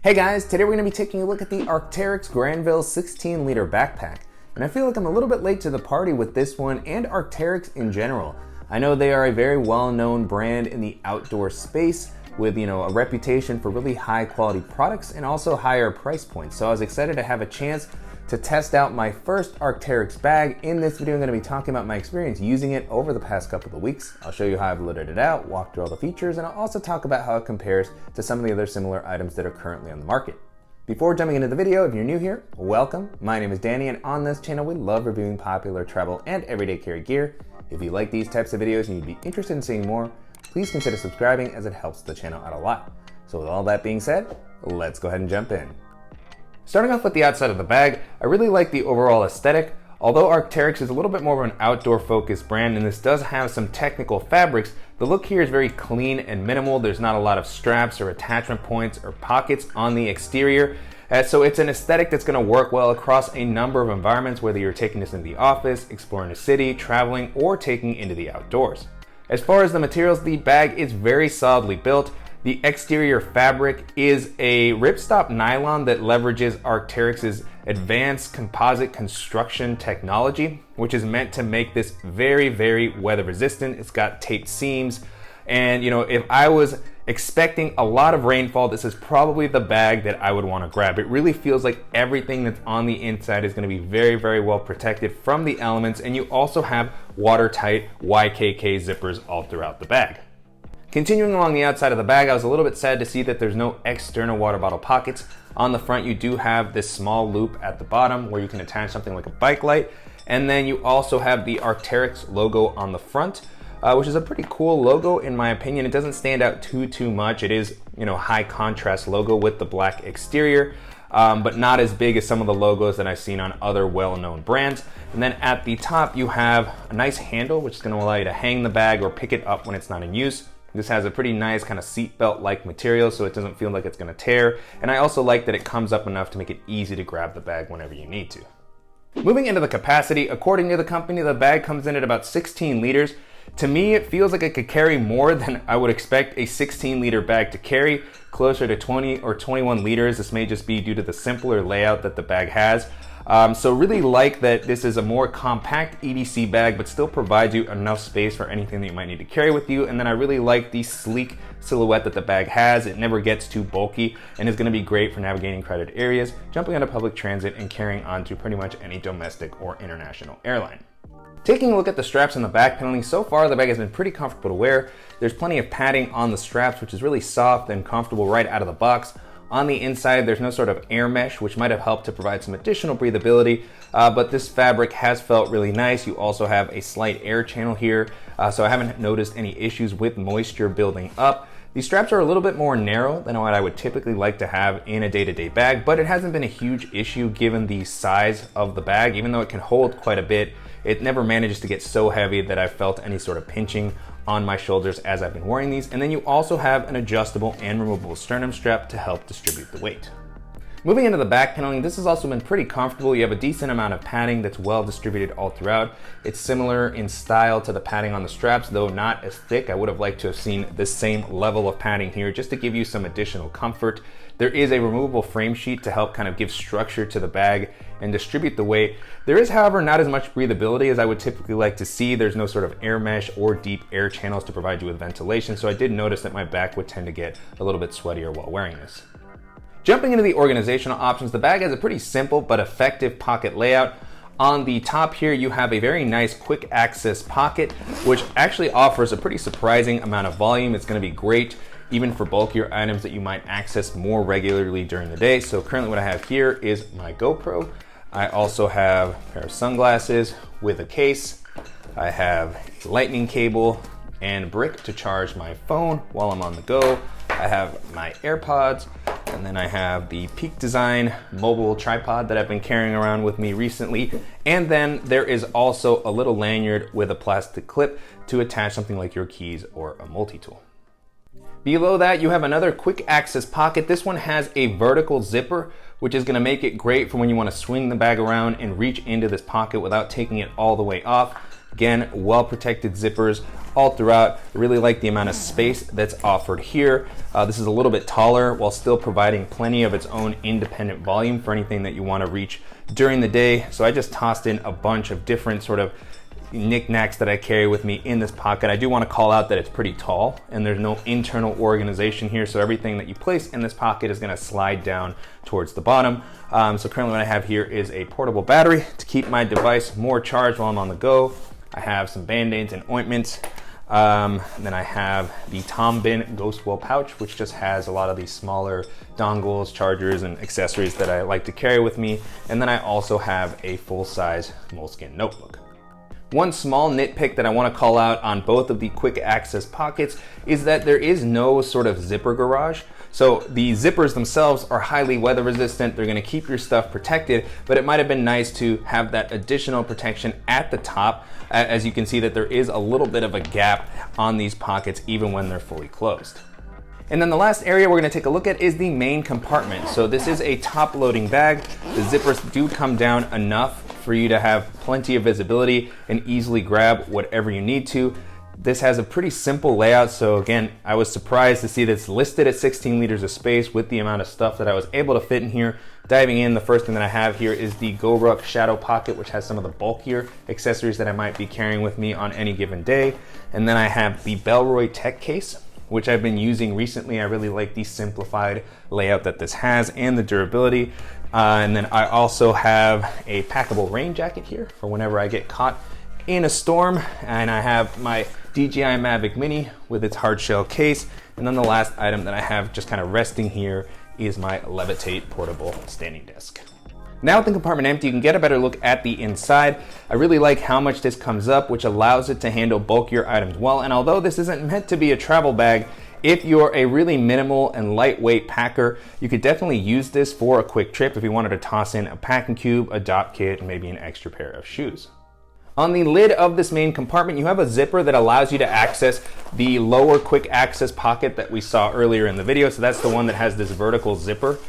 Hey guys, today we're going to be taking a look at the Arc'teryx Granville 16-liter backpack. And I feel like I'm a little bit late to the party with this one and Arc'teryx in general. I know they are a very well-known brand in the outdoor space with, a reputation for really high quality products and also higher price points. So I was excited to have a chance to test out my first Arc'teryx bag. In this video, I'm going to be talking about my experience using it over the past couple of weeks. I'll show you how I've loaded it out, walk through all the features, and I'll also talk about how it compares to some of the other similar items that are currently on the market. Before jumping into the video, if you're new here, welcome. My name is Danny, and on this channel, we love reviewing popular travel and everyday carry gear. If you like these types of videos and you'd be interested in seeing more, please consider subscribing as it helps the channel out a lot. So with all that being said, let's go ahead and jump in. Starting off with the outside of the bag, I really like the overall aesthetic. Although Arc'teryx is a little bit more of an outdoor focused brand and this does have some technical fabrics, the look here is very clean and minimal. There's not a lot of straps or attachment points or pockets on the exterior. So it's an aesthetic that's going to work well across a number of environments, whether you're taking this into the office, exploring a city, traveling, or taking into the outdoors. As far as the materials, the bag is very solidly built. The exterior fabric is a ripstop nylon that leverages Arc'teryx's advanced composite construction technology, which is meant to make this very, very weather resistant. It's got taped seams. And if I was expecting a lot of rainfall, this is probably the bag that I would want to grab. It really feels like everything that's on the inside is going to be very, very well protected from the elements. And you also have watertight YKK zippers all throughout the bag. Continuing along the outside of the bag, I was a little bit sad to see that there's no external water bottle pockets. On the front, you do have this small loop at the bottom where you can attach something like a bike light. And then you also have the Arc'teryx logo on the front, which is a pretty cool logo in my opinion. It doesn't stand out too much. It is, high contrast logo with the black exterior, but not as big as some of the logos that I've seen on other well-known brands. And then at the top, you have a nice handle, which is going to allow you to hang the bag or pick it up when it's not in use. This has a pretty nice kind of seatbelt-like material, so it doesn't feel like it's going to tear. And I also like that it comes up enough to make it easy to grab the bag whenever you need to. Moving into the capacity, according to the company, the bag comes in at about 16 liters. To me, it feels like it could carry more than I would expect a 16-liter bag to carry, closer to 20 or 21 liters. This may just be due to the simpler layout that the bag has. So really like that this is a more compact EDC bag, but still provides you enough space for anything that you might need to carry with you. And then I really like the sleek silhouette that the bag has. It never gets too bulky and is going to be great for navigating crowded areas, jumping onto public transit, and carrying onto pretty much any domestic or international airline. Taking a look at the straps and the back paneling, so far the bag has been pretty comfortable to wear. There's plenty of padding on the straps, which is really soft and comfortable right out of the box. On the inside, there's no sort of air mesh, which might have helped to provide some additional breathability, but this fabric has felt really nice. You also have a slight air channel here, so I haven't noticed any issues with moisture building up. These straps are a little bit more narrow than what I would typically like to have in a day-to-day bag, but it hasn't been a huge issue given the size of the bag. Even though it can hold quite a bit, it never manages to get so heavy that I've felt any sort of pinching on my shoulders as I've been wearing these. And then you also have an adjustable and removable sternum strap to help distribute the weight. Moving into the back paneling, this has also been pretty comfortable. You have a decent amount of padding that's well distributed all throughout. It's similar in style to the padding on the straps, though not as thick. I would have liked to have seen the same level of padding here just to give you some additional comfort. There is a removable frame sheet to help kind of give structure to the bag and distribute the weight. There is, however, not as much breathability as I would typically like to see. There's no sort of air mesh or deep air channels to provide you with ventilation, so I did notice that my back would tend to get a little bit sweatier while wearing this. Jumping into the organizational options, the bag has a pretty simple but effective pocket layout. On the top here, you have a very nice quick access pocket, which actually offers a pretty surprising amount of volume. It's going to be great even for bulkier items that you might access more regularly during the day. So currently what I have here is my GoPro. I also have a pair of sunglasses with a case. I have a lightning cable and brick to charge my phone while I'm on the go. I have my AirPods, and then I have the Peak Design mobile tripod that I've been carrying around with me recently. And then there is also a little lanyard with a plastic clip to attach something like your keys or a multi-tool. Below that, you have another quick access pocket. This one has a vertical zipper, which is going to make it great for when you want to swing the bag around and reach into this pocket without taking it all the way off. Again, well protected zippers all throughout. I really like the amount of space that's offered here. This is a little bit taller while still providing plenty of its own independent volume for anything that you want to reach during the day. So I just tossed in a bunch of different sort of knickknacks that I carry with me in this pocket. I do want to call out that it's pretty tall and there's no internal organization here, so everything that you place in this pocket is going to slide down towards the bottom. So currently what I have here is a portable battery to keep my device more charged while I'm on the go. I have some band-aids and ointments. Then I have the Tom Bin Ghost Wheel pouch, which just has a lot of these smaller dongles, chargers, and accessories that I like to carry with me. And then I also have a full-size Moleskine notebook. One small nitpick that I want to call out on both of the quick access pockets is that there is no sort of zipper garage. So the zippers themselves are highly weather resistant. They're going to keep your stuff protected, but it might have been nice to have that additional protection at the top. As you can see that there is a little bit of a gap on these pockets even when they're fully closed. And then the last area we're going to take a look at is the main compartment. So this is a top loading bag. The zippers do come down enough for you to have plenty of visibility and easily grab whatever you need to. This has a pretty simple layout, so again, I was surprised to see that it's listed at 16 liters of space with the amount of stuff that I was able to fit in here. Diving in, the first thing that I have here is the GoRuck Shadow Pocket, which has some of the bulkier accessories that I might be carrying with me on any given day. And then I have the Bellroy Tech Case, which I've been using recently. I really like the simplified layout that this has and the durability. And then I also have a packable rain jacket here for whenever I get caught in a storm. And I have my DJI Mavic Mini with its hard shell case. And then the last item that I have just kind of resting here is my Levitate portable standing desk. Now with the compartment empty, you can get a better look at the inside. I really like how much this comes up, which allows it to handle bulkier items well. And although this isn't meant to be a travel bag, if you're a really minimal and lightweight packer, you could definitely use this for a quick trip if you wanted to toss in a packing cube, a dop kit, and maybe an extra pair of shoes. On the lid of this main compartment, you have a zipper that allows you to access the lower quick access pocket that we saw earlier in the video. So that's the one that has this vertical zipper.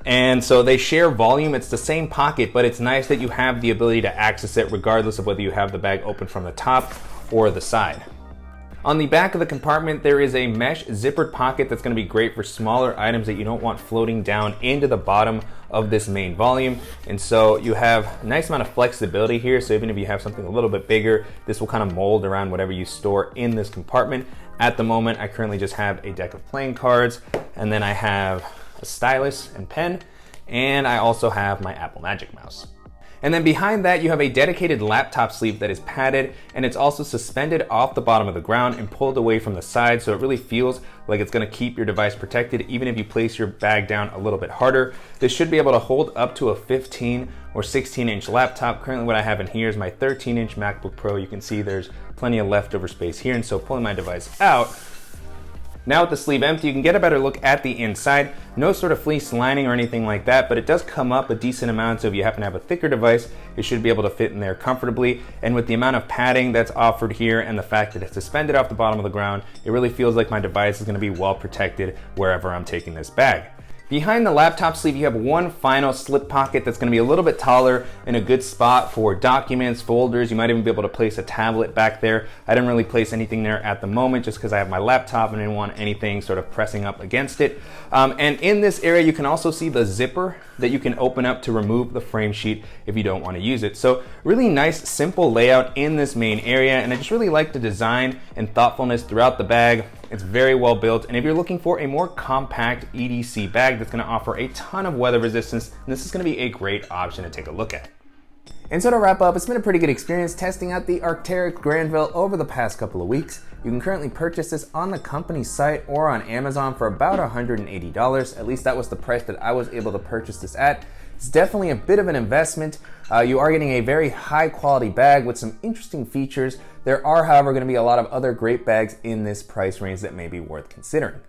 And so they share volume. It's the same pocket, but it's nice that you have the ability to access it regardless of whether you have the bag open from the top or the side. On the back of the compartment, there is a mesh zippered pocket that's going to be great for smaller items that you don't want floating down into the bottom of this main volume. And so you have a nice amount of flexibility here. So even if you have something a little bit bigger, this will kind of mold around whatever you store in this compartment. At the moment, I currently just have a deck of playing cards, and then I have a stylus and pen, and I also have my Apple Magic Mouse. And then behind that, you have a dedicated laptop sleeve that is padded, and it's also suspended off the bottom of the ground and pulled away from the side, so it really feels like it's going to keep your device protected even if you place your bag down a little bit harder. This should be able to hold up to a 15 or 16-inch laptop. Currently what I have in here is my 13-inch MacBook Pro. You can see there's plenty of leftover space here, and so pulling my device out, now with the sleeve empty, you can get a better look at the inside. No sort of fleece lining or anything like that, but it does come up a decent amount, so if you happen to have a thicker device, it should be able to fit in there comfortably. And with the amount of padding that's offered here and the fact that it's suspended off the bottom of the ground, it really feels like my device is going to be well protected wherever I'm taking this bag. Behind the laptop sleeve, you have one final slip pocket that's going to be a little bit taller and a good spot for documents, folders. You might even be able to place a tablet back there. I didn't really place anything there at the moment just because I have my laptop and I didn't want anything sort of pressing up against it. And in this area, you can also see the zipper that you can open up to remove the frame sheet if you don't want to use it. So really nice, simple layout in this main area. And I just really like the design and thoughtfulness throughout the bag. It's very well built, and if you're looking for a more compact EDC bag that's going to offer a ton of weather resistance, this is going to be a great option to take a look at. And so to wrap up, it's been a pretty good experience testing out the Arc'teryx Granville over the past couple of weeks. You can currently purchase this on the company's site or on Amazon for about $180. At least that was the price that I was able to purchase this at. It's definitely a bit of an investment. You are getting a very high quality bag with some interesting features. There are, however, going to be a lot of other great bags in this price range that may be worth considering.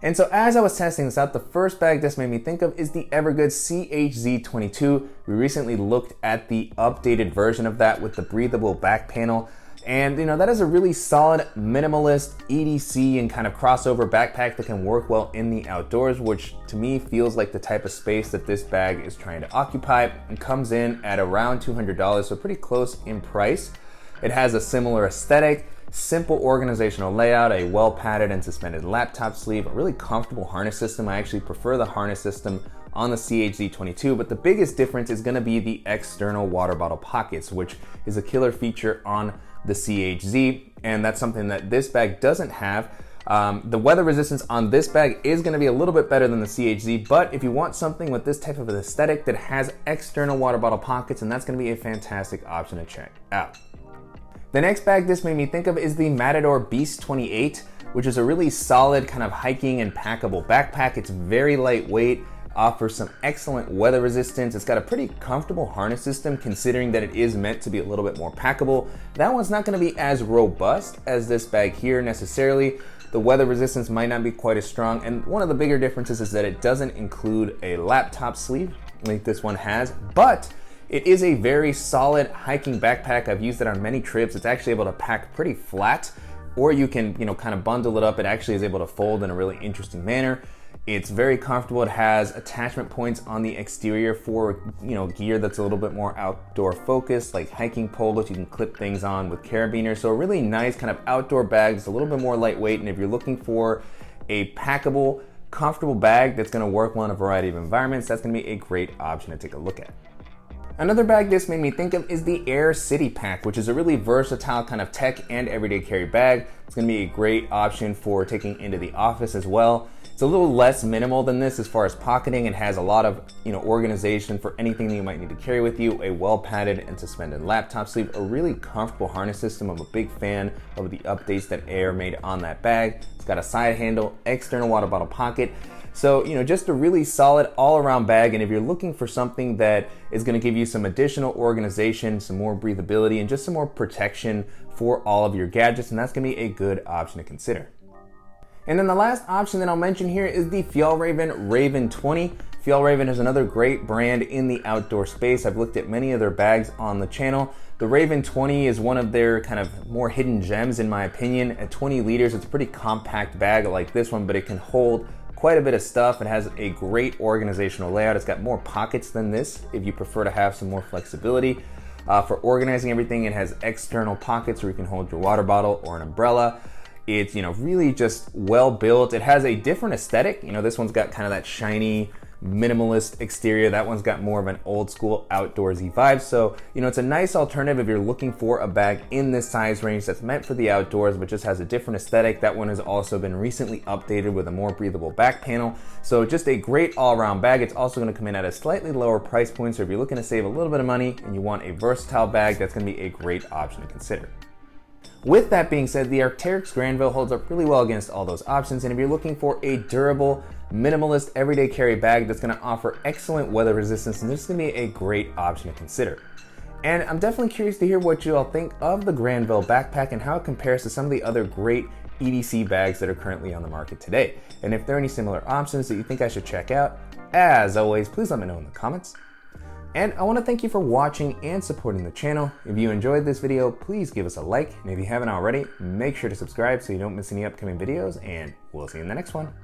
And so as I was testing this out, the first bag this made me think of is the Evergood CHZ22. We recently looked at the updated version of that with the breathable back panel. And that is a really solid minimalist EDC and kind of crossover backpack that can work well in the outdoors, which to me feels like the type of space that this bag is trying to occupy, and comes in at around $200, so pretty close in price. It has a similar aesthetic, simple organizational layout, a well padded and suspended laptop sleeve, a really comfortable harness system. I actually prefer the harness system on the CHZ22, but the biggest difference is gonna be the external water bottle pockets, which is a killer feature on the CHZ, and that's something that this bag doesn't have. The weather resistance on this bag is gonna be a little bit better than the CHZ, but if you want something with this type of an aesthetic that has external water bottle pockets, and that's gonna be a fantastic option to check out. The next bag this made me think of is the Matador Beast 28, which is a really solid kind of hiking and packable backpack. It's very lightweight, offers some excellent weather resistance. It's got a pretty comfortable harness system considering that it is meant to be a little bit more packable. That one's not gonna be as robust as this bag here necessarily. The weather resistance might not be quite as strong, and one of the bigger differences is that it doesn't include a laptop sleeve like this one has, but it is a very solid hiking backpack. I've used it on many trips. It's actually able to pack pretty flat, or you can, kind of bundle it up. It actually is able to fold in a really interesting manner. It's very comfortable. It has attachment points on the exterior for, gear that's a little bit more outdoor focused, like hiking poles you can clip things on with carabiners. So a really nice kind of outdoor bag. It's a little bit more lightweight, and if you're looking for a packable, comfortable bag that's gonna work well in a variety of environments, that's gonna be a great option to take a look at. Another bag this made me think of is the Air City Pack, which is a really versatile kind of tech and everyday carry bag. It's gonna be a great option for taking into the office as well. It's a little less minimal than this as far as pocketing. It has a lot of organization for anything that you might need to carry with you, a well padded and suspended laptop sleeve, a really comfortable harness system. I'm a big fan of the updates that Air made on that bag. It's got a side handle, external water bottle pocket. So, just a really solid all-around bag, and if you're looking for something that is gonna give you some additional organization, some more breathability, and just some more protection for all of your gadgets, and that's gonna be a good option to consider. And then the last option that I'll mention here is the Fjallraven Raven 20. Fjallraven is another great brand in the outdoor space. I've looked at many of their bags on the channel. The Raven 20 is one of their kind of more hidden gems in my opinion. At 20 liters, it's a pretty compact bag like this one, but it can hold quite a bit of stuff. It has a great organizational layout. It's got more pockets than this if you prefer to have some more flexibility. For organizing everything, it has external pockets where you can hold your water bottle or an umbrella. It's really just well built. It has a different aesthetic. This one's got kind of that shiny minimalist exterior. That one's got more of an old school outdoorsy vibe. So, it's a nice alternative if you're looking for a bag in this size range that's meant for the outdoors, but just has a different aesthetic. That one has also been recently updated with a more breathable back panel. So just a great all-around bag. It's also going to come in at a slightly lower price point. So if you're looking to save a little bit of money and you want a versatile bag, that's going to be a great option to consider. With that being said, the Arc'teryx Granville holds up really well against all those options, and if you're looking for a durable, minimalist, everyday carry bag that's gonna offer excellent weather resistance, then this is gonna be a great option to consider. And I'm definitely curious to hear what you all think of the Granville backpack and how it compares to some of the other great EDC bags that are currently on the market today. And if there are any similar options that you think I should check out, as always, please let me know in the comments. And I want to thank you for watching and supporting the channel. If you enjoyed this video, please give us a like. And if you haven't already, make sure to subscribe so you don't miss any upcoming videos, and we'll see you in the next one.